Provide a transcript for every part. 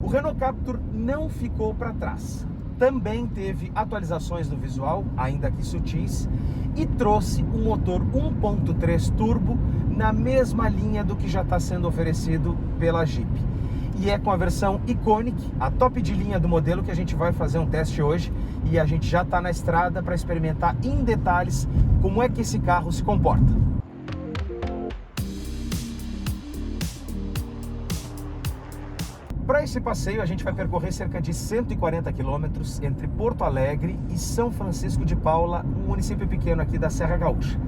O Renault Captur não ficou para trás. Também teve atualizações no visual, ainda que sutis, e trouxe um motor 1.3 turbo na mesma linha do que já está sendo oferecido pela Jeep. E é com a versão Iconic, a top de linha do modelo, que a gente vai fazer um teste hoje, e a gente já está na estrada para experimentar em detalhes como é que esse carro se comporta. Para esse passeio, a gente vai percorrer cerca de 140 quilômetros entre Porto Alegre e São Francisco de Paula, um município pequeno aqui da Serra Gaúcha.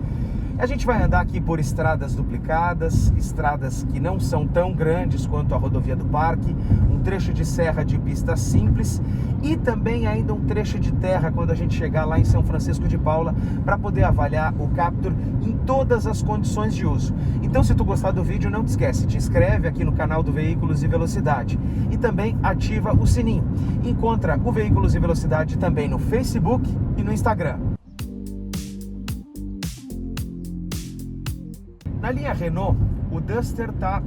A gente vai andar aqui por estradas duplicadas, estradas que não são tão grandes quanto a rodovia do Parque, um trecho de serra de pista simples e também ainda um trecho de terra quando a gente chegar lá em São Francisco de Paula para poder avaliar o Captur em todas as condições de uso. Então, se tu gostar do vídeo, não te esquece, te inscreve aqui no canal do Veículos e Velocidade e também ativa o sininho. Encontra o Veículos e Velocidade também no Facebook e no Instagram. Na linha Renault, o Duster está,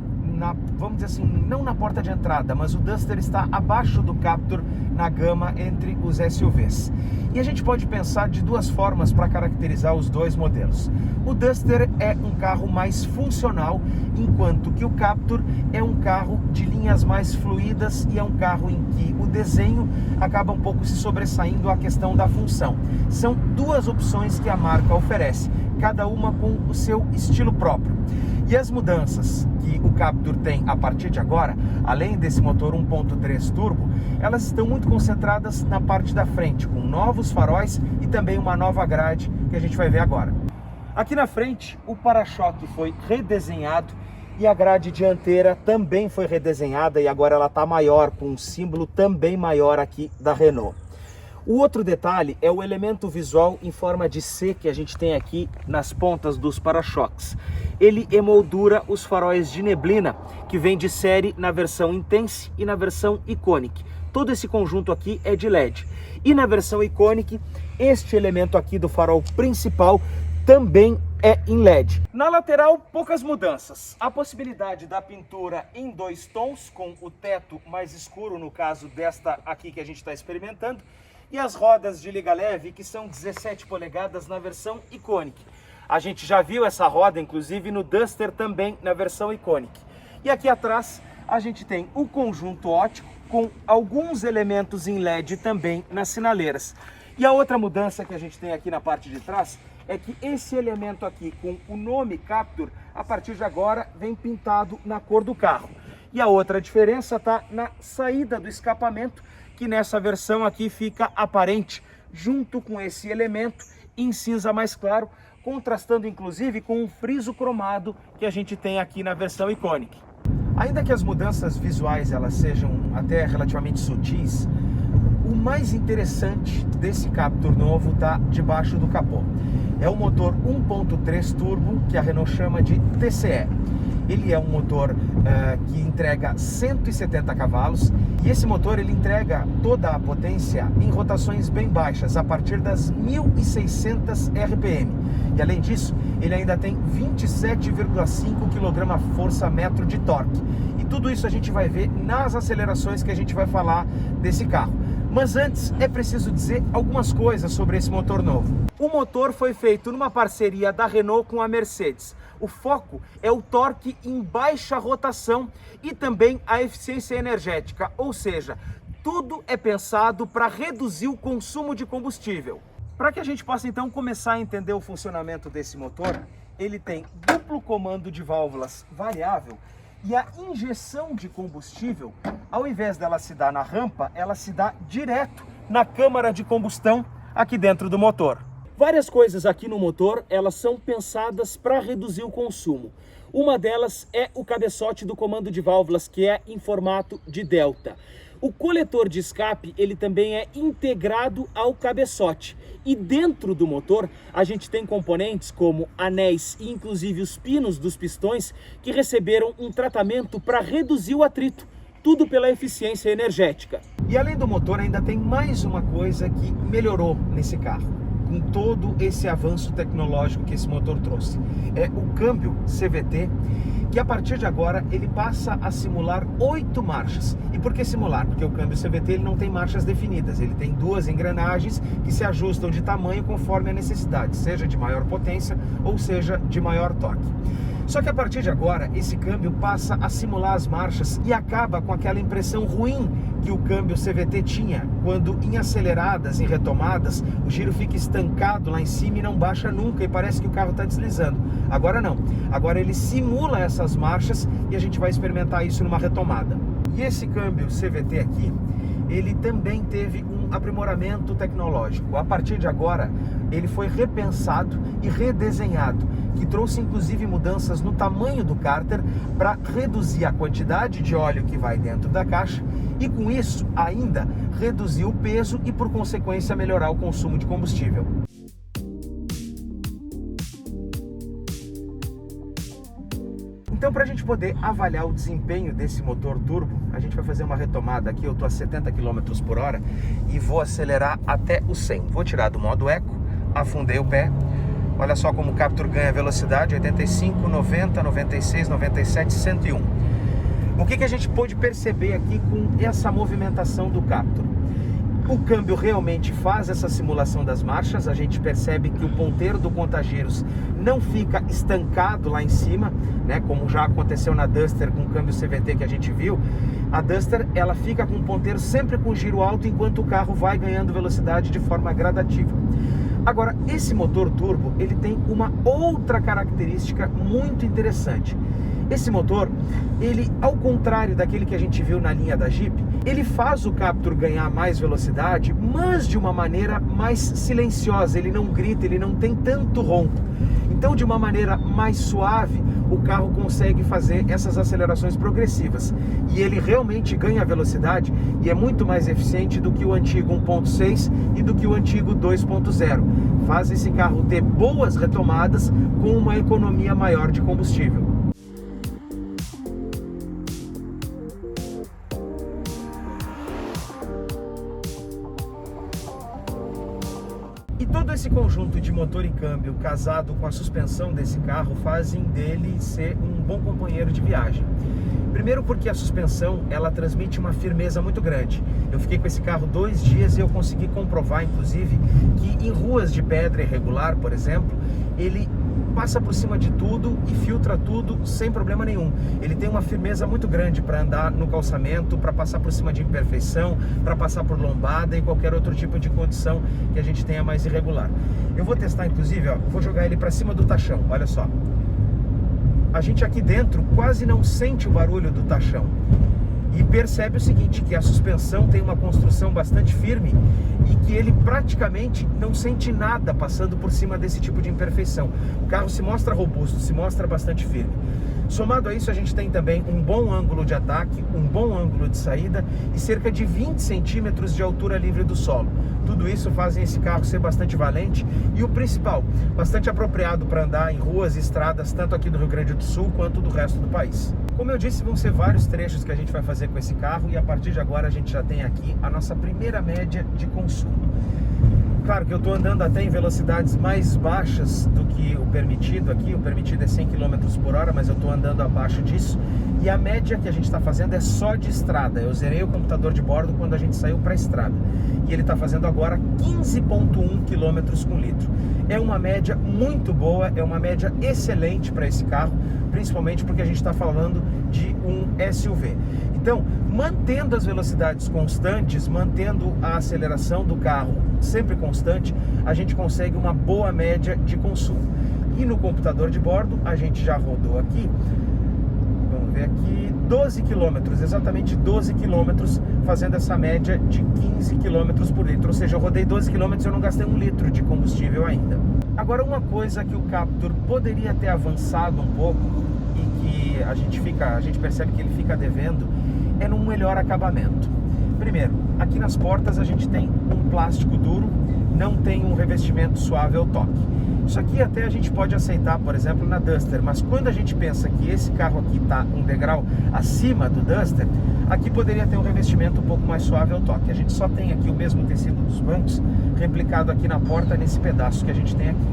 vamos dizer assim, não na porta de entrada, mas o Duster está abaixo do Captur na gama entre os SUVs. E a gente pode pensar de duas formas para caracterizar os dois modelos. O Duster é um carro mais funcional, enquanto que o Captur é um carro de linhas mais fluídas e é um carro em que o desenho acaba um pouco se sobressaindo à questão da função. São duas opções que a marca oferece, cada uma com o seu estilo próprio. E as mudanças que o Captur tem a partir de agora, além desse motor 1.3 turbo, elas estão muito concentradas na parte da frente, com novos faróis e também uma nova grade que a gente vai ver agora. Aqui na frente, o para-choque foi redesenhado e a grade dianteira também foi redesenhada e agora ela está maior, com um símbolo também maior aqui da Renault. O outro detalhe é o elemento visual em forma de C que a gente tem aqui nas pontas dos para-choques. Ele emoldura os faróis de neblina que vem de série na versão Intense e na versão Iconic. Todo esse conjunto aqui é de LED. E na versão Iconic, este elemento aqui do farol principal também é em LED. Na lateral, poucas mudanças. A possibilidade da pintura em 2 tons, com o teto mais escuro, no caso desta aqui que a gente está experimentando, e as rodas de liga leve, que são 17 polegadas na versão Iconic. A gente já viu essa roda, inclusive, no Duster também na versão Iconic. E aqui atrás a gente tem o conjunto óptico com alguns elementos em LED também nas sinaleiras. E a outra mudança que a gente tem aqui na parte de trás é que esse elemento aqui com o nome Captur, a partir de agora, vem pintado na cor do carro. E a outra diferença está na saída do escapamento, que nessa versão aqui fica aparente junto com esse elemento em cinza mais claro, contrastando inclusive com o friso cromado que a gente tem aqui na versão Iconic. Ainda que as mudanças visuais elas sejam até relativamente sutis, o mais interessante desse Captur novo está debaixo do capô. É o motor 1.3 turbo que a Renault chama de TCE. Ele é um motor que entrega 170 cavalos e esse motor ele entrega toda a potência em rotações bem baixas, a partir das 1.600 RPM. E além disso, ele ainda tem 27,5 kgfm de torque. E tudo isso a gente vai ver nas acelerações que a gente vai falar desse carro. Mas antes é preciso dizer algumas coisas sobre esse motor novo. O motor foi feito numa parceria da Renault com a Mercedes. O foco é o torque em baixa rotação e também a eficiência energética, ou seja, tudo é pensado para reduzir o consumo de combustível. Para que a gente possa então começar a entender o funcionamento desse motor, ele tem duplo comando de válvulas variável e a injeção de combustível, ao invés dela se dar na rampa, ela se dá direto na câmara de combustão aqui dentro do motor. Várias coisas aqui no motor, elas são pensadas para reduzir o consumo. Uma delas é o cabeçote do comando de válvulas, que é em formato de delta. O coletor de escape, ele também é integrado ao cabeçote. E dentro do motor, a gente tem componentes como anéis e inclusive os pinos dos pistões que receberam um tratamento para reduzir o atrito. Tudo pela eficiência energética. E além do motor, ainda tem mais uma coisa que melhorou nesse carro, com todo esse avanço tecnológico que esse motor trouxe. É o câmbio CVT, que a partir de agora ele passa a simular 8 marchas. E por que simular? Porque o câmbio CVT ele não tem marchas definidas, ele tem 2 engrenagens que se ajustam de tamanho conforme a necessidade, seja de maior potência ou seja de maior torque. Só que a partir de agora, esse câmbio passa a simular as marchas e acaba com aquela impressão ruim que o câmbio CVT tinha, quando em aceleradas, em retomadas, o giro fica estancado lá em cima e não baixa nunca e parece que o carro está deslizando. Agora não, agora ele simula essas marchas e a gente vai experimentar isso numa retomada. E esse câmbio CVT aqui, ele também teve um aprimoramento tecnológico. A partir de agora, ele foi repensado e redesenhado, que trouxe inclusive mudanças no tamanho do cárter para reduzir a quantidade de óleo que vai dentro da caixa e com isso ainda reduzir o peso e por consequência melhorar o consumo de combustível. Então, para a gente poder avaliar o desempenho desse motor turbo, a gente vai fazer uma retomada aqui. Eu estou a 70 km por hora e vou acelerar até o 100. Vou tirar do modo eco, afundei o pé. Olha só como o Captur ganha velocidade, 85, 90, 96, 97, 101. O que a gente pôde perceber aqui com essa movimentação do Captur? O câmbio realmente faz essa simulação das marchas, a gente percebe que o ponteiro do contagiros não fica estancado lá em cima, né, como já aconteceu na Duster com o câmbio CVT que a gente viu. A Duster, ela fica com o ponteiro sempre com giro alto enquanto o carro vai ganhando velocidade de forma gradativa. Agora, esse motor turbo, ele tem uma outra característica muito interessante. Esse motor, ele, ao contrário daquele que a gente viu na linha da Jeep, ele faz o Captur ganhar mais velocidade, mas de uma maneira mais silenciosa, ele não grita, ele não tem tanto ronco. Então, de uma maneira mais suave, o carro consegue fazer essas acelerações progressivas. E ele realmente ganha velocidade e é muito mais eficiente do que o antigo 1.6 e do que o antigo 2.0. Faz esse carro ter boas retomadas com uma economia maior de combustível. E todo esse conjunto de motor e câmbio casado com a suspensão desse carro fazem dele ser um bom companheiro de viagem. Primeiro porque a suspensão, ela transmite uma firmeza muito grande. Eu fiquei com esse carro 2 dias e eu consegui comprovar, inclusive, que em ruas de pedra irregular, por exemplo, ele passa por cima de tudo e filtra tudo sem problema nenhum. Ele tem uma firmeza muito grande para andar no calçamento, para passar por cima de imperfeição, para passar por lombada e qualquer outro tipo de condição que a gente tenha mais irregular. Eu vou testar, inclusive, ó, vou jogar ele para cima do tachão, olha só. A gente aqui dentro quase não sente o barulho do tachão. E percebe o seguinte, que a suspensão tem uma construção bastante firme e que ele praticamente não sente nada passando por cima desse tipo de imperfeição. O carro se mostra robusto, se mostra bastante firme. Somado a isso, a gente tem também um bom ângulo de ataque, um bom ângulo de saída e cerca de 20 centímetros de altura livre do solo. Tudo isso faz esse carro ser bastante valente e o principal, bastante apropriado para andar em ruas e estradas, tanto aqui do Rio Grande do Sul quanto do resto do país. Como eu disse, vão ser vários trechos que a gente vai fazer com esse carro e a partir de agora a gente já tem aqui a nossa primeira média de consumo. Claro que eu estou andando até em velocidades mais baixas do que o permitido aqui. O permitido é 100 km por hora, mas eu estou andando abaixo disso. E a média que a gente está fazendo é só de estrada. Eu zerei o computador de bordo quando a gente saiu para a estrada. E ele está fazendo agora 15,1 km com litro. É uma média muito boa, é uma média excelente para esse carro, principalmente porque a gente está falando de um SUV. Então, mantendo as velocidades constantes, mantendo a aceleração do carro sempre constante, a gente consegue uma boa média de consumo. E no computador de bordo, a gente já rodou aqui, vamos ver aqui, 12 km, exatamente 12 km, fazendo essa média de 15 km por litro. Ou seja, eu rodei 12 km e eu não gastei 1 litro de combustível ainda. Agora, uma coisa que o Captur poderia ter avançado um pouco e que a gente percebe que ele fica devendo é num melhor acabamento. Primeiro, aqui nas portas a gente tem um plástico duro, não tem um revestimento suave ao toque. Isso aqui até a gente pode aceitar, por exemplo, na Duster, mas quando a gente pensa que esse carro aqui está um degrau acima do Duster, aqui poderia ter um revestimento um pouco mais suave ao toque. A gente só tem aqui o mesmo tecido dos bancos replicado aqui na porta nesse pedaço que a gente tem aqui.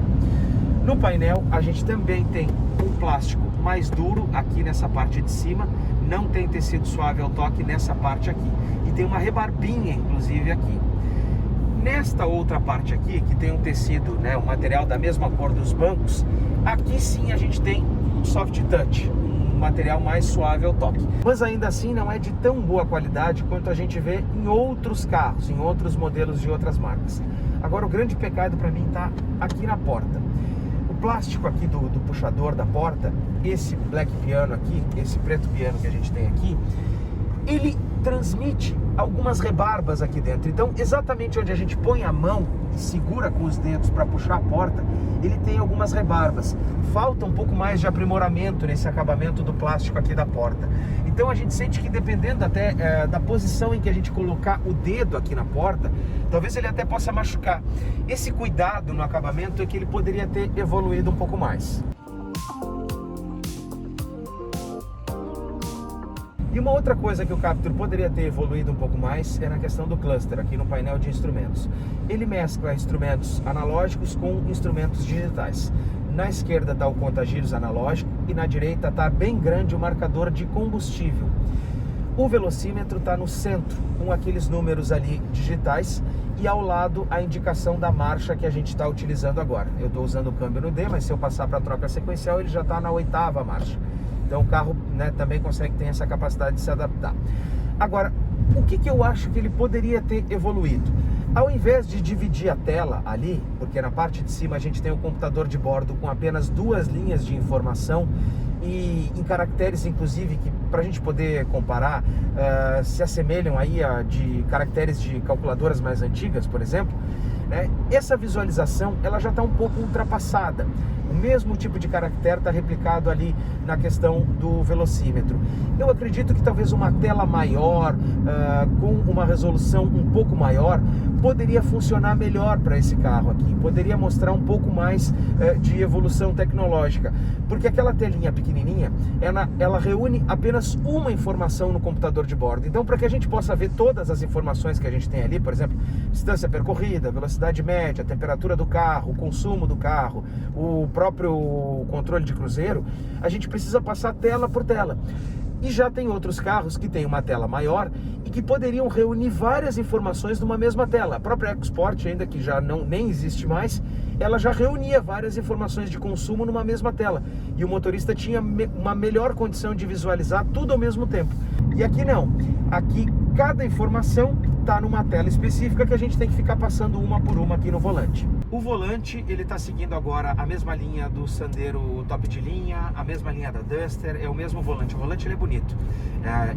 No painel a gente também tem um plástico mais duro aqui nessa parte de cima, não tem tecido suave ao toque nessa parte aqui. E tem uma rebarbinha, inclusive, aqui. Nesta outra parte aqui, que tem um tecido, né, um material da mesma cor dos bancos, aqui sim a gente tem um soft touch, um material mais suave ao toque. Mas ainda assim não é de tão boa qualidade quanto a gente vê em outros carros, em outros modelos de outras marcas. Agora, o grande pecado para mim está aqui na porta. O plástico aqui do puxador da porta, esse black piano aqui, esse preto piano que a gente tem aqui, ele transmite algumas rebarbas aqui dentro. Então, exatamente onde a gente põe a mão e segura com os dedos para puxar a porta, ele tem algumas rebarbas. Falta um pouco mais de aprimoramento nesse acabamento do plástico aqui da porta. Então a gente sente que, dependendo até da posição em que a gente colocar o dedo aqui na porta, talvez ele até possa machucar. Esse cuidado no acabamento é que ele poderia ter evoluído um pouco mais. E uma outra coisa que o Captur poderia ter evoluído um pouco mais é na questão do cluster, aqui no painel de instrumentos. Ele mescla instrumentos analógicos com instrumentos digitais. Na esquerda está o conta-giros analógico e na direita está bem grande o marcador de combustível. O velocímetro está no centro, com aqueles números ali digitais, e ao lado a indicação da marcha que a gente está utilizando agora. Eu estou usando o câmbio no D, mas se eu passar para a troca sequencial, ele já está na 8ª marcha. Então o carro, né, também consegue ter essa capacidade de se adaptar. Agora, o que eu acho que ele poderia ter evoluído? Ao invés de dividir a tela ali, porque na parte de cima a gente tem o computador de bordo com apenas 2 linhas de informação e em caracteres, inclusive, que para a gente poder comparar, se assemelham aí a de caracteres de calculadoras mais antigas, por exemplo, né? Essa visualização ela já está um pouco ultrapassada. O mesmo tipo de caractere está replicado ali na questão do velocímetro. Eu acredito que talvez uma tela maior, com uma resolução um pouco maior, poderia funcionar melhor para esse carro aqui, poderia mostrar um pouco mais de evolução tecnológica, porque aquela telinha pequenininha, ela reúne apenas uma informação no computador de bordo. Então, para que a gente possa ver todas as informações que a gente tem ali, por exemplo, distância percorrida, velocidade média, temperatura do carro, o consumo do carro, o próprio controle de cruzeiro, a gente precisa passar tela por tela. E já tem outros carros que têm uma tela maior e que poderiam reunir várias informações numa mesma tela. A própria EcoSport, ainda que já nem existe mais, ela já reunia várias informações de consumo numa mesma tela. E o motorista tinha uma melhor condição de visualizar tudo ao mesmo tempo. E aqui não. Aqui cada informação está numa tela específica que a gente tem que ficar passando uma por uma aqui no volante. O volante, ele está seguindo agora a mesma linha do Sandero top de linha, a mesma linha da Duster, é o mesmo volante. O volante, ele é bonito.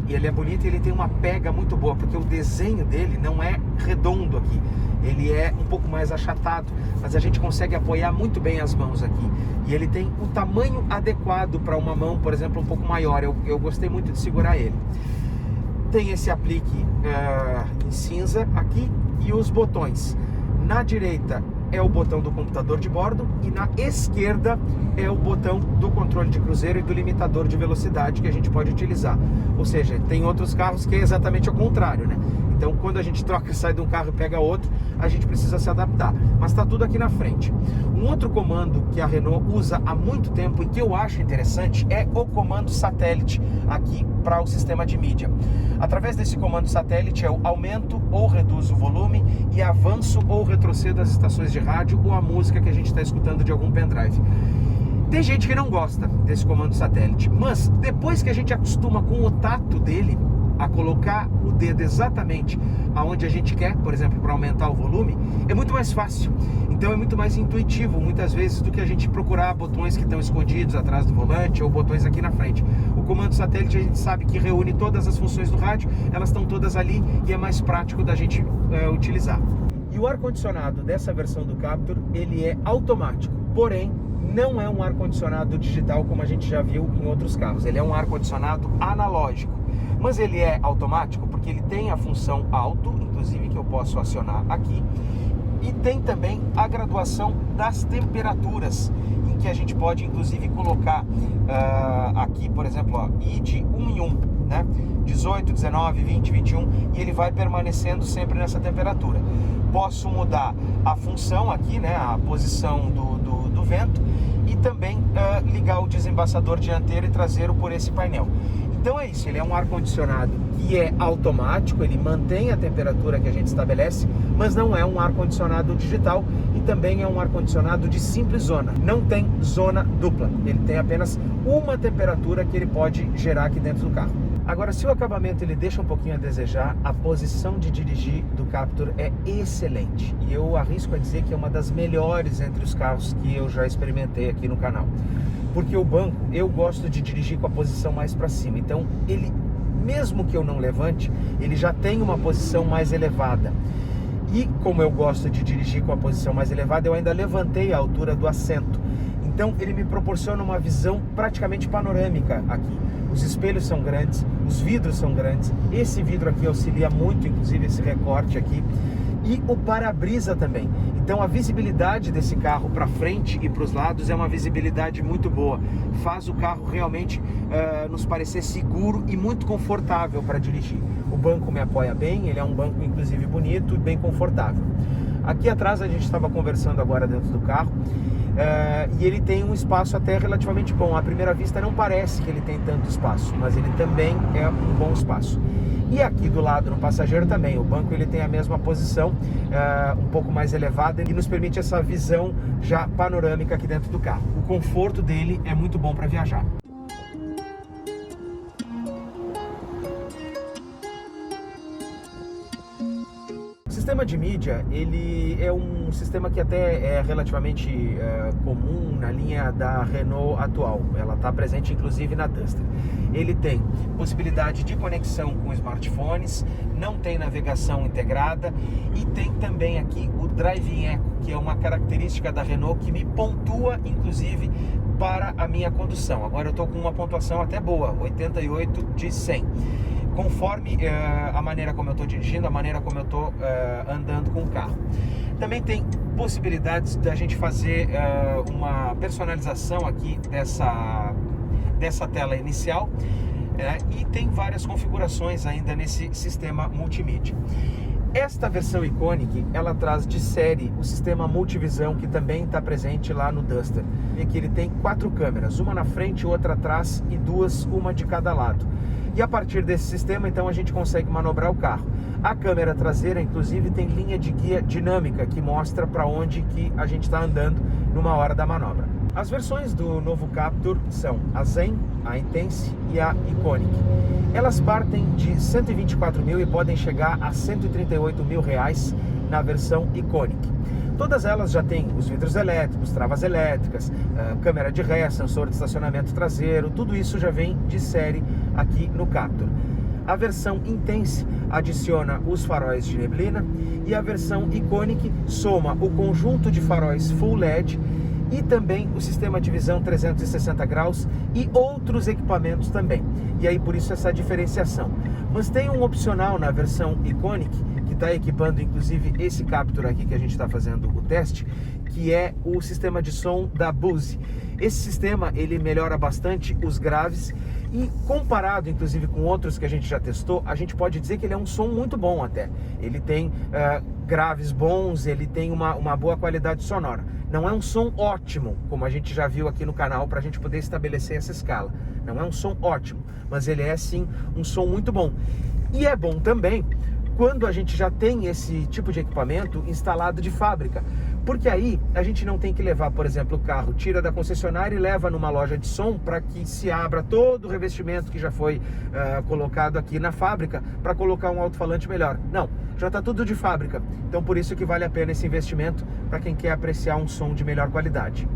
Ele é bonito e ele tem uma pega muito boa, porque o desenho dele não é redondo aqui. Ele é um pouco mais achatado, mas a gente consegue apoiar muito bem as mãos aqui. E ele tem o tamanho adequado para uma mão, por exemplo, um pouco maior. Eu gostei muito de segurar ele. Tem esse aplique em cinza aqui e os botões. Na direita é o botão do computador de bordo e na esquerda é o botão do controle de cruzeiro e do limitador de velocidade que a gente pode utilizar. Ou seja, tem outros carros que é exatamente o contrário, né? Então, quando a gente troca, sai de um carro e pega outro, a gente precisa se adaptar. Mas está tudo aqui na frente. Um outro comando que a Renault usa há muito tempo e que eu acho interessante é o comando satélite aqui para o sistema de mídia. Através desse comando satélite eu aumento ou reduzo o volume e avanço ou retrocedo as estações de rádio ou a música que a gente está escutando de algum pendrive. Tem gente que não gosta desse comando satélite, mas depois que a gente acostuma com o tato dele, a colocar o dedo exatamente aonde a gente quer, por exemplo, para aumentar o volume, é muito mais fácil. Então é muito mais intuitivo, muitas vezes, do que a gente procurar botões que estão escondidos atrás do volante ou botões aqui na frente. O comando satélite a gente sabe que reúne todas as funções do rádio, elas estão todas ali e é mais prático da gente utilizar. E o ar-condicionado dessa versão do Captur, ele é automático, porém não é um ar-condicionado digital como a gente já viu em outros carros. Ele é um ar-condicionado analógico. Mas ele é automático porque ele tem a função auto, inclusive, que eu posso acionar aqui, e tem também a graduação das temperaturas, em que a gente pode inclusive colocar aqui, por exemplo, ó, ir de 1 em 1, né? 18, 19, 20, 21, e ele vai permanecendo sempre nessa temperatura. Posso mudar a função aqui, né? A posição do do vento e também ligar o desembaçador dianteiro e traseiro por esse painel. Então é isso, ele é um ar-condicionado que é automático, ele mantém a temperatura que a gente estabelece, mas não é um ar-condicionado digital e também é um ar-condicionado de simples zona, não tem zona dupla, ele tem apenas uma temperatura que ele pode gerar aqui dentro do carro. Agora, se o acabamento ele deixa um pouquinho a desejar, a posição de dirigir do Captur é excelente e eu arrisco a dizer que é uma das melhores entre os carros que eu já experimentei aqui no canal. Porque o banco, eu gosto de dirigir com a posição mais para cima, então ele, mesmo que eu não levante, ele já tem uma posição mais elevada. E como eu gosto de dirigir com a posição mais elevada, eu ainda levantei a altura do assento. Então ele me proporciona uma visão praticamente panorâmica aqui. Os espelhos são grandes, os vidros são grandes, esse vidro aqui auxilia muito, inclusive esse recorte aqui. E o para-brisa também. Então a visibilidade desse carro para frente e para os lados é uma visibilidade muito boa. Faz o carro realmente nos parecer seguro e muito confortável para dirigir. O banco me apoia bem, ele é um banco inclusive bonito e bem confortável. Aqui atrás a gente estava conversando agora dentro do carro e ele tem um espaço até relativamente bom. À primeira vista não parece que ele tem tanto espaço, mas ele também é um bom espaço. E aqui do lado, no passageiro também, o banco ele tem a mesma posição, um pouco mais elevada e nos permite essa visão já panorâmica aqui dentro do carro. O conforto dele é muito bom para viajar. O sistema de mídia, ele é um sistema que até é relativamente comum na linha da Renault atual. Ela está presente inclusive na Duster. Ele tem possibilidade de conexão com smartphones, não tem navegação integrada e tem também aqui o Drive Eco, que é uma característica da Renault que me pontua inclusive para a minha condução. Agora eu estou com uma pontuação até boa, 88 de 100. Conforme a maneira como eu estou dirigindo, a maneira como eu estou andando com o carro. Também tem possibilidades da gente fazer uma personalização aqui dessa tela inicial e tem várias configurações ainda nesse sistema multimídia. Esta versão Iconic, ela traz de série o sistema multivisão que também está presente lá no Duster. E aqui ele tem 4 câmeras, uma na frente, outra atrás e duas, uma de cada lado. E a partir desse sistema, então, a gente consegue manobrar o carro. A câmera traseira, inclusive, tem linha de guia dinâmica que mostra para onde que a gente está andando numa hora da manobra. As versões do novo Captur são a Zen, a Intense e a Iconic. Elas partem de 124 mil e podem chegar a 138 mil reais na versão Iconic. Todas elas já têm os vidros elétricos, travas elétricas, câmera de ré, sensor de estacionamento traseiro, tudo isso já vem de série aqui no Captur. A versão Intense adiciona os faróis de neblina e a versão Iconic soma o conjunto de faróis Full LED e também o sistema de visão 360 graus e outros equipamentos também. E aí por isso essa diferenciação. Mas tem um opcional na versão Iconic, que está equipando inclusive esse Captur aqui que a gente está fazendo o teste, que é o sistema de som da Bose. Esse sistema ele melhora bastante os graves e comparado inclusive com outros que a gente já testou, a gente pode dizer que ele é um som muito bom até. Ele tem graves bons, ele tem uma boa qualidade sonora. Não é um som ótimo, como a gente já viu aqui no canal, para a gente poder estabelecer essa escala. Não é um som ótimo, mas ele é sim um som muito bom. E é bom também quando a gente já tem esse tipo de equipamento instalado de fábrica, porque aí a gente não tem que levar, por exemplo, o carro, tira da concessionária e leva numa loja de som para que se abra todo o revestimento que já foi colocado aqui na fábrica para colocar um alto-falante melhor. Não, já está tudo de fábrica, então por isso que vale a pena esse investimento para quem quer apreciar um som de melhor qualidade.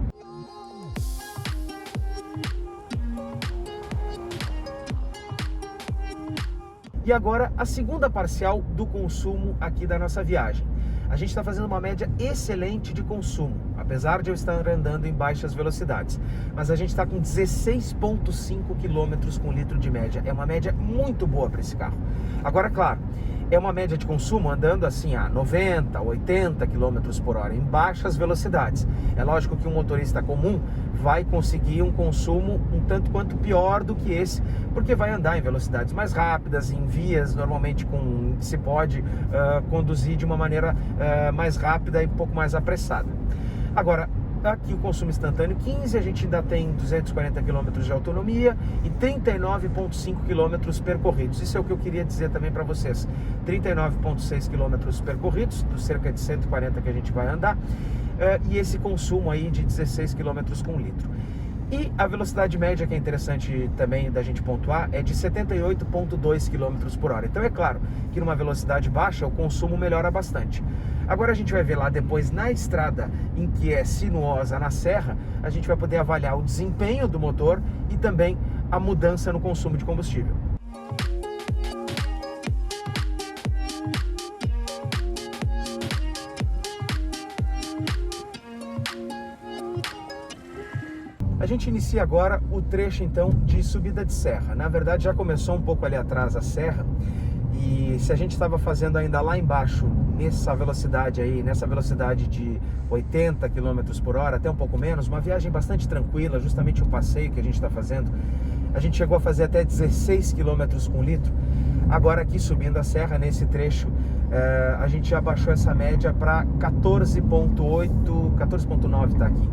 E agora a segunda parcial do consumo aqui da nossa viagem. A gente está fazendo uma média excelente de consumo, apesar de eu estar andando em baixas velocidades. Mas a gente está com 16,5 km com litro de média. É uma média muito boa para esse carro. Agora, claro, é uma média de consumo andando assim a 90, 80 km por hora, em baixas velocidades. É lógico que um motorista comum vai conseguir um consumo um tanto quanto pior do que esse, porque vai andar em velocidades mais rápidas, em vias normalmente se pode conduzir de uma maneira mais rápida e um pouco mais apressada. Agora, aqui o consumo instantâneo 15, a gente ainda tem 240 km de autonomia e 39,5 km percorridos. Isso é o que eu queria dizer também para vocês. 39,6 km percorridos, dos cerca de 140 que a gente vai andar, e esse consumo aí de 16 km com litro. E a velocidade média, que é interessante também da gente pontuar, é de 78,2 km por hora. Então é claro que numa velocidade baixa o consumo melhora bastante. Agora a gente vai ver lá depois na estrada em que é sinuosa, na serra, a gente vai poder avaliar o desempenho do motor e também a mudança no consumo de combustível. A gente inicia agora o trecho então de subida de serra. Na verdade já começou um pouco ali atrás a serra, e se a gente estava fazendo ainda lá embaixo nessa velocidade aí, nessa velocidade de 80 km por hora, até um pouco menos, uma viagem bastante tranquila, justamente o passeio que a gente está fazendo, a gente chegou a fazer até 16 km com litro. Agora aqui subindo a serra nesse trecho, a gente já baixou essa média para 14,8, 14,9 está aqui.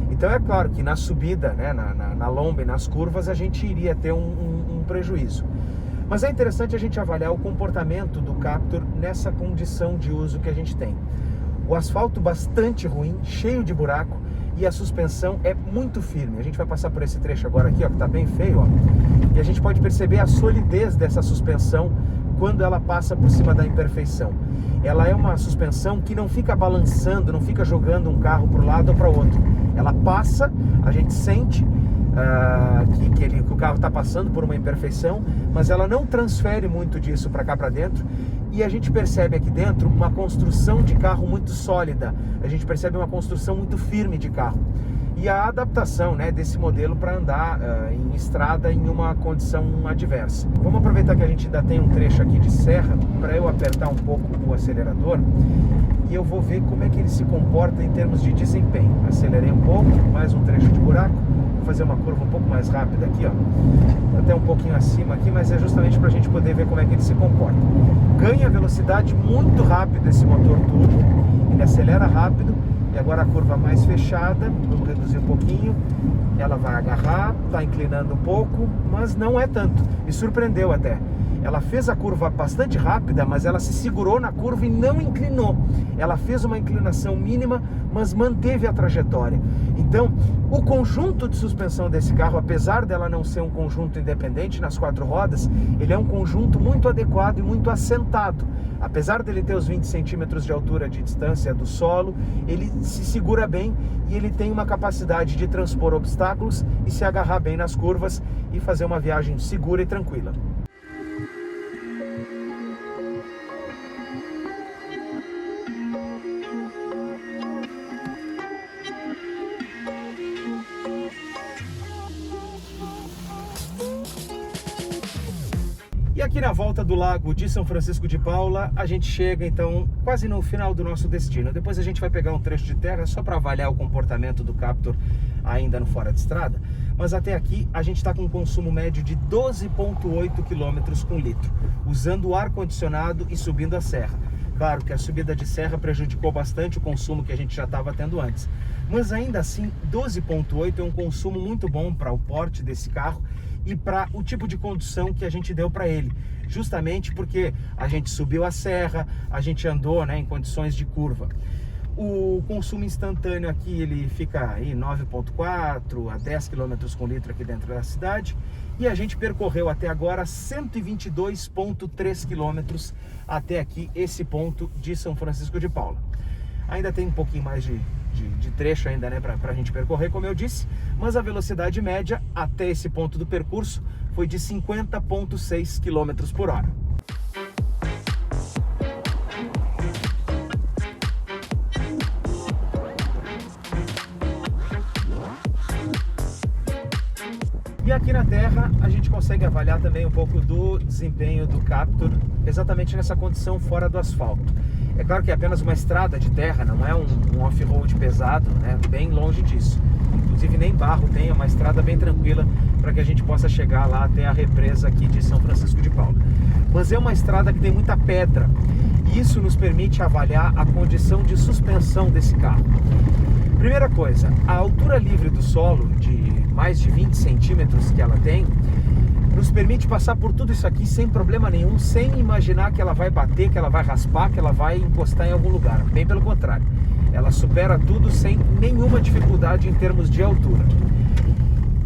Então é claro que na subida, né, na lomba e nas curvas, a gente iria ter um prejuízo. Mas é interessante a gente avaliar o comportamento do Captur nessa condição de uso que a gente tem. O asfalto bastante ruim, cheio de buraco, e a suspensão é muito firme. A gente vai passar por esse trecho agora aqui, ó, que está bem feio, ó, e a gente pode perceber a solidez dessa suspensão quando ela passa por cima da imperfeição. Ela é uma suspensão que não fica balançando, não fica jogando um carro para um lado ou para o outro. Ela passa, a gente sente que o carro está passando por uma imperfeição, mas ela não transfere muito disso para cá para dentro, e a gente percebe aqui dentro uma construção de carro muito sólida, a gente percebe uma construção muito firme de carro. E a adaptação, né, desse modelo para andar em estrada em uma condição adversa. Vamos aproveitar que a gente ainda tem um trecho aqui de serra para eu apertar um pouco o acelerador e eu vou ver como é que ele se comporta em termos de desempenho. Acelerei um pouco, mais um trecho de buraco, vou fazer uma curva um pouco mais rápida aqui, ó, até um pouquinho acima aqui, mas é justamente para a gente poder ver como é que ele se comporta. Ganha velocidade muito rápido esse motor turbo, ele acelera rápido. E agora a curva mais fechada, vamos reduzir um pouquinho, ela vai agarrar, está inclinando um pouco, mas não é tanto, me surpreendeu até. Ela fez a curva bastante rápida, mas ela se segurou na curva e não inclinou. Ela fez uma inclinação mínima, mas manteve a trajetória. Então, o conjunto de suspensão desse carro, apesar dela não ser um conjunto independente nas quatro rodas, ele é um conjunto muito adequado e muito assentado. Apesar dele ter os 20 centímetros de altura de distância do solo, ele se segura bem e ele tem uma capacidade de transpor obstáculos e se agarrar bem nas curvas e fazer uma viagem segura e tranquila. E aqui na volta do lago de São Francisco de Paula, a gente chega então quase no final do nosso destino. Depois a gente vai pegar um trecho de terra só para avaliar o comportamento do Captur ainda no fora de estrada. Mas até aqui a gente está com um consumo médio de 12,8 km com litro, usando o ar-condicionado e subindo a serra. Claro que a subida de serra prejudicou bastante o consumo que a gente já estava tendo antes. Mas ainda assim, 12,8 é um consumo muito bom para o porte desse carro e para o tipo de condução que a gente deu para ele, justamente porque a gente subiu a serra, a gente andou, né, em condições de curva. O consumo instantâneo aqui ele fica aí 9,4 a 10 km com litro aqui dentro da cidade, e a gente percorreu até agora 122,3 km até aqui, esse ponto de São Francisco de Paula. Ainda tem um pouquinho mais de trecho ainda, né, para a gente percorrer, como eu disse, mas a velocidade média até esse ponto do percurso foi de 50,6 km por hora. E aqui na terra a gente consegue avaliar também um pouco do desempenho do Captur, exatamente nessa condição fora do asfalto. É claro que é apenas uma estrada de terra, não é um off-road pesado, né? Bem longe disso. Inclusive nem barro tem, é uma estrada bem tranquila para que a gente possa chegar lá até a represa aqui de São Francisco de Paula. Mas é uma estrada que tem muita pedra, e isso nos permite avaliar a condição de suspensão desse carro. Primeira coisa, a altura livre do solo, de mais de 20 centímetros que ela tem, nos permite passar por tudo isso aqui sem problema nenhum, sem imaginar que ela vai bater, que ela vai raspar, que ela vai encostar em algum lugar. Bem pelo contrário, ela supera tudo sem nenhuma dificuldade em termos de altura.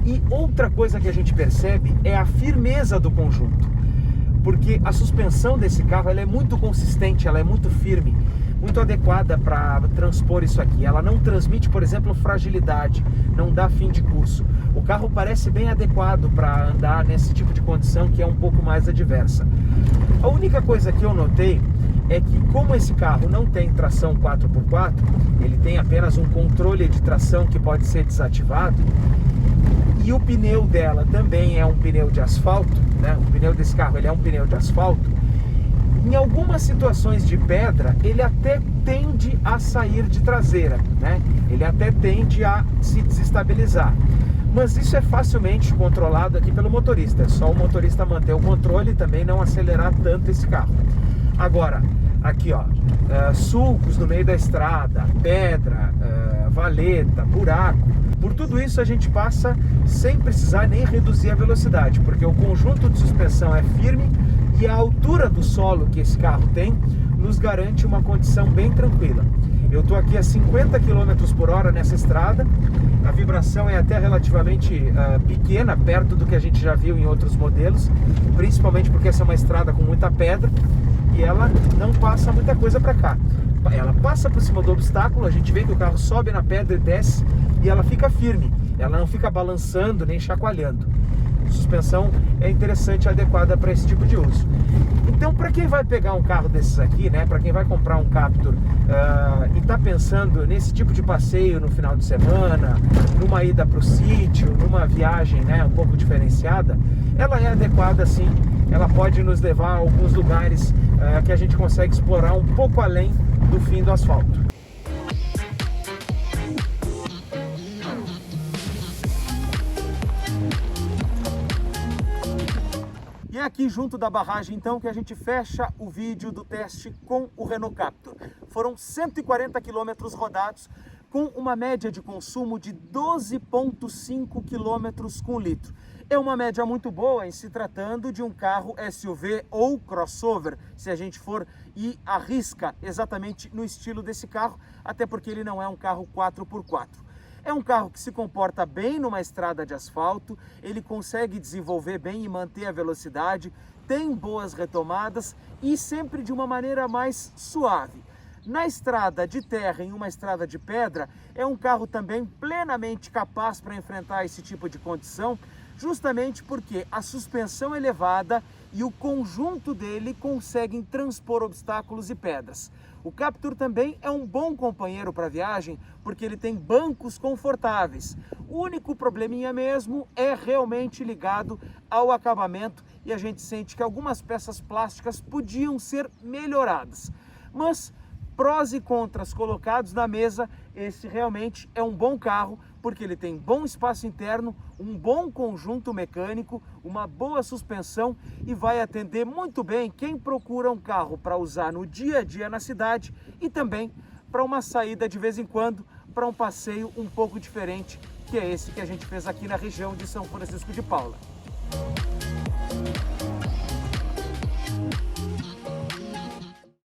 E outra coisa que a gente percebe é a firmeza do conjunto, porque a suspensão desse carro ela é muito consistente, ela é muito firme, muito adequada para transpor isso aqui. Ela não transmite, por exemplo, fragilidade, não dá fim de curso. O carro parece bem adequado para andar nesse tipo de condição que é um pouco mais adversa. A única coisa que eu notei é que, como esse carro não tem tração 4x4, ele tem apenas um controle de tração que pode ser desativado, e o pneu dela também é um pneu de asfalto, né? O pneu desse carro ele é um pneu de asfalto. Em algumas situações de pedra, ele até tende a sair de traseira, né? Ele até tende a se desestabilizar. Mas isso é facilmente controlado aqui pelo motorista. É só o motorista manter o controle e também não acelerar tanto esse carro. Agora, aqui ó, sulcos no meio da estrada, pedra, valeta, buraco. Por tudo isso a gente passa sem precisar nem reduzir a velocidade, porque o conjunto de suspensão é firme e a altura do solo que esse carro tem nos garante uma condição bem tranquila. Eu estou aqui a 50 km por hora nessa estrada, a vibração é até relativamente pequena, perto do que a gente já viu em outros modelos, principalmente porque essa é uma estrada com muita pedra e ela não passa muita coisa para cá. Ela passa por cima do obstáculo, a gente vê que o carro sobe na pedra e desce e ela fica firme, ela não fica balançando nem chacoalhando. A suspensão é interessante e adequada para esse tipo de uso. Então, para quem vai pegar um carro desses aqui, né, para quem vai comprar um Captur e está pensando nesse tipo de passeio no final de semana, numa ida para o sítio, numa viagem, né, um pouco diferenciada, ela é adequada sim, ela pode nos levar a alguns lugares que a gente consegue explorar um pouco além do fim do asfalto. E é aqui junto da barragem então que a gente fecha o vídeo do teste com o Renault Captur. Foram 140 km rodados com uma média de consumo de 12,5 km com litro. É uma média muito boa em se tratando de um carro SUV ou crossover, se a gente for e arrisca exatamente no estilo desse carro, até porque ele não é um carro 4x4. É um carro que se comporta bem numa estrada de asfalto, ele consegue desenvolver bem e manter a velocidade, tem boas retomadas e sempre de uma maneira mais suave. Na estrada de terra, em uma estrada de pedra, é um carro também plenamente capaz para enfrentar esse tipo de condição, justamente porque a suspensão elevada e o conjunto dele conseguem transpor obstáculos e pedras. O Captur também é um bom companheiro para viagem, porque ele tem bancos confortáveis. O único probleminha mesmo é realmente ligado ao acabamento e a gente sente que algumas peças plásticas podiam ser melhoradas. Mas prós e contras colocados na mesa, esse realmente é um bom carro, porque ele tem bom espaço interno, um bom conjunto mecânico, uma boa suspensão e vai atender muito bem quem procura um carro para usar no dia a dia na cidade e também para uma saída de vez em quando, para um passeio um pouco diferente, que é esse que a gente fez aqui na região de São Francisco de Paula.